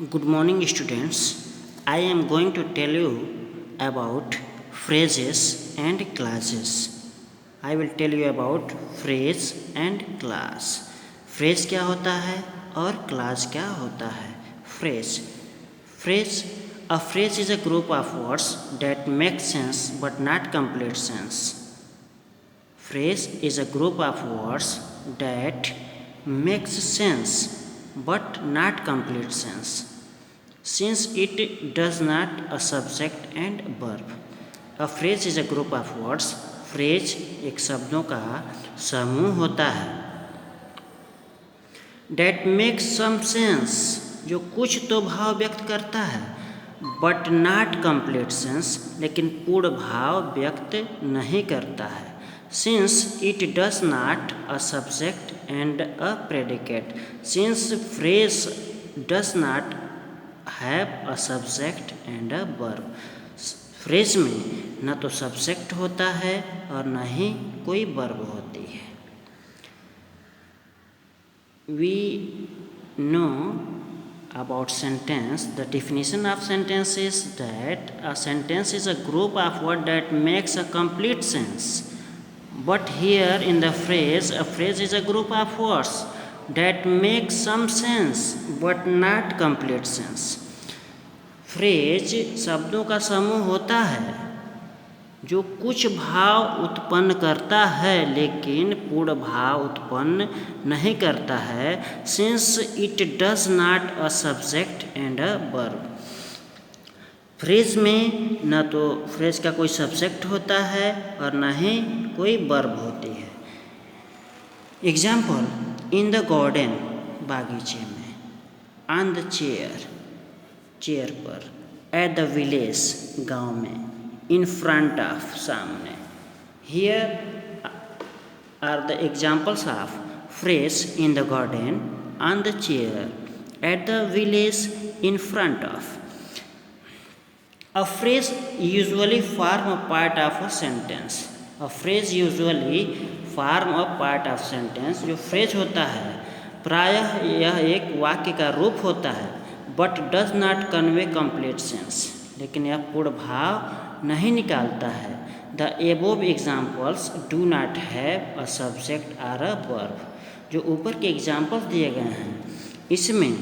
Good morning, students. I am going to tell you about phrases and classes. I will tell you about phrase and class. Phrase क्या होता है और class क्या होता है? Phrase. A phrase is a group of words that make sense but not complete sense. Phrase is a group of words that makes sense but not complete sense, since it does not a subject and verb. A phrase is a group of words. Phrase एक शब्दों का समूह होता है. That makes some sense, जो कुछ तो भाव व्यक्त करता है, but not complete sense, लेकिन पूर्ण भाव व्यक्त नहीं करता है. Since it does not a subject and a predicate. Since phrase does not have a subject and a verb. Phrase में न तो सब्जेक्ट होता है और न ही कोई वर्ब होती है. We know about sentence. The definition of sentence is that a sentence is a group of words that makes a complete sense. But here in the phrase, a phrase is a group of words that make some sense but not complete sense. Phrase शब्दों का समूह होता है जो कुछ भाव उत्पन्न करता है लेकिन पूर्ण भाव उत्पन्न नहीं करता है. Since it does not a subject and a verb. Phrase में न तो फ्रेज का कोई सब्जेक्ट होता है और न ही कोई वर्ब होती है. एग्जाम्पल, इन द गार्डन, बागीचे में. ऑन द चेयर, चेयर पर. एट द विलेज, गांव में. इन फ्रंट ऑफ, सामने. Here are the examples of phrase in the garden, on the chair, at the village, in front of. A phrase usually form a part of a sentence. A phrase usually form a part of sentence. जो phrase होता है प्रायः यह एक वाक्य का रूप होता है. But does not convey complete sense. लेकिन यह पूर्ण भाव नहीं निकालता है. The above examples do not have a subject or a verb. जो ऊपर के एग्जाम्पल्स दिए गए हैं इसमें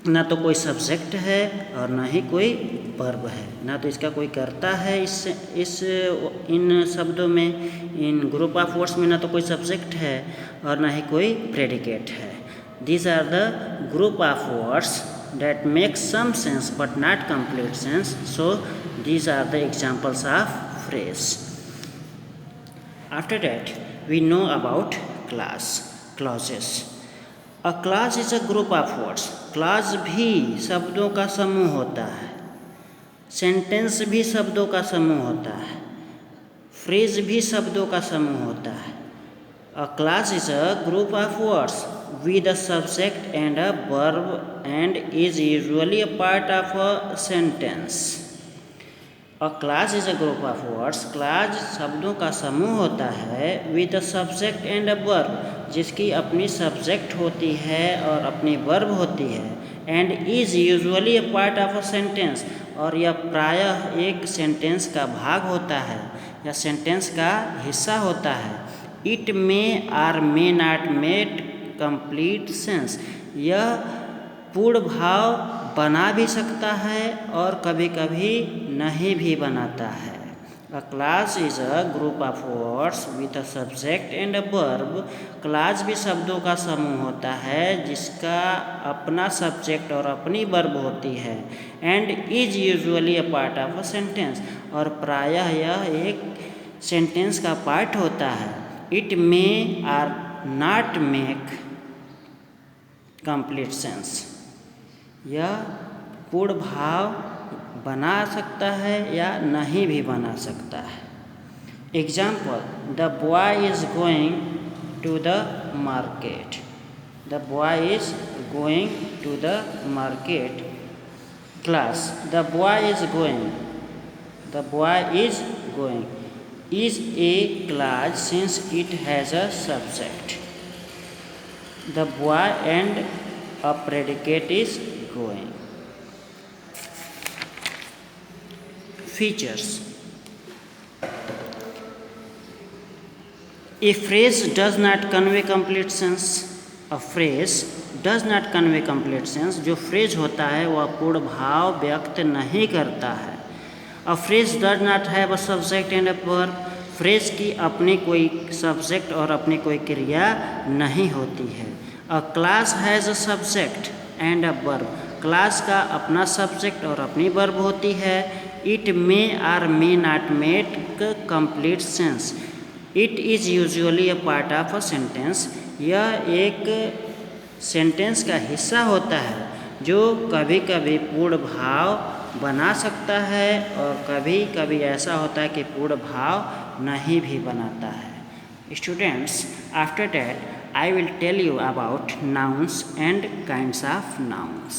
ना तो कोई सब्जेक्ट है और ना ही कोई वर्ब है. ना तो इसका कोई कर्ता है इन शब्दों में, इन ग्रुप ऑफ वर्ड्स में ना तो कोई सब्जेक्ट है और ना ही कोई प्रेडिकेट है. These are the group of words that make some sense but not complete sense. So these are the examples of phrase. After that we know about clauses. A clause is a group of words. clause भी शब्दों का समूह होता है. Sentence भी शब्दों का समूह होता है. फ्रेज भी शब्दों का समूह होता है. A clause is a group of words with a subject and a verb and is usually a part of a sentence. A clause is a group of words. clause शब्दों का समूह होता है with a subject and a verb, जिसकी अपनी subject होती है और अपनी वर्ब होती है. and is usually a part of a sentence, और यह प्रायः एक सेंटेंस का भाग होता है या सेंटेंस का हिस्सा होता है. It may or may not make complete sense. यह पूर्ण भाव बना भी सकता है और कभी कभी नहीं भी बनाता है. A clause is a group of words with a subject and a verb. clause भी शब्दों का समूह होता है जिसका अपना सब्जेक्ट और अपनी वर्ब होती है. and is usually a part of a sentence, और प्रायः यह एक सेंटेंस का पार्ट होता है. It may or not make complete sense. यह पूर्ण भाव बना सकता है या नहीं भी बना सकता है. Example, the boy is going to the market. The boy is going to the market. Clause, the boy is going. The boy is going is a clause since it has a subject. The boy and a predicate is going. features. A phrase does not convey complete sense. A phrase does not convey complete sense. जो phrase होता है वह पूर्ण भाव व्यक्त नहीं करता है. A phrase does not have a subject and a verb. phrase की अपनी कोई subject और अपनी कोई क्रिया नहीं होती है. A class has a subject and a verb. class का अपना subject और अपनी verb होती है. It may or may not make complete sense. It is usually a part of a sentence. यह एक सेंटेंस का हिस्सा होता है जो कभी कभी पूर्ण भाव बना सकता है और कभी कभी ऐसा होता है कि पूर्ण भाव नहीं भी बनाता है. Students, after that I will tell you about nouns and kinds of nouns.